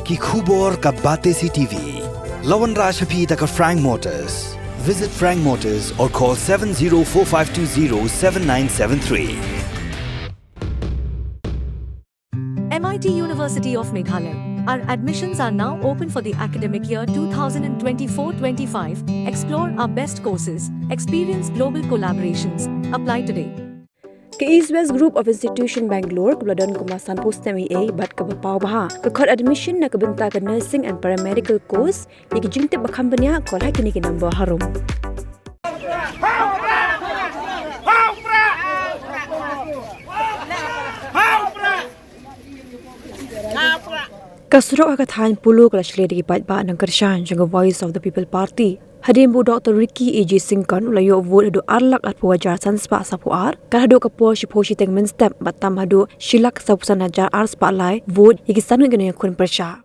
ki khubor ka bate si TV. Lawan Rashapi taka Frank Motors. Visit Frank Motors or call 7045207973. MIT University of Meghalaya. Our admissions are now open for the academic year 2024-25. Explore our best courses, experience global collaborations. Apply today. Ke East West Group of Institution Bangalore kebeladon kemasan post MA bat ke bapau baha ke kod admission na kebenta ke nursing and paramedical course yang jingte bakam benya kol ha kini ke number harum. Kasrok akathan Polo kala Shlei di bat ba Nongkyrshan jang Voice of the People Party. Hadim bu Dr. Ricky A.J. Singkan ulayo vote adu arlak at puwajar sanspa sapu ar. Kala hadu kapo si poshi teng menstep batam hadu shilak sapusan ajar ar spa lai vote ikisan ngene yakun persya.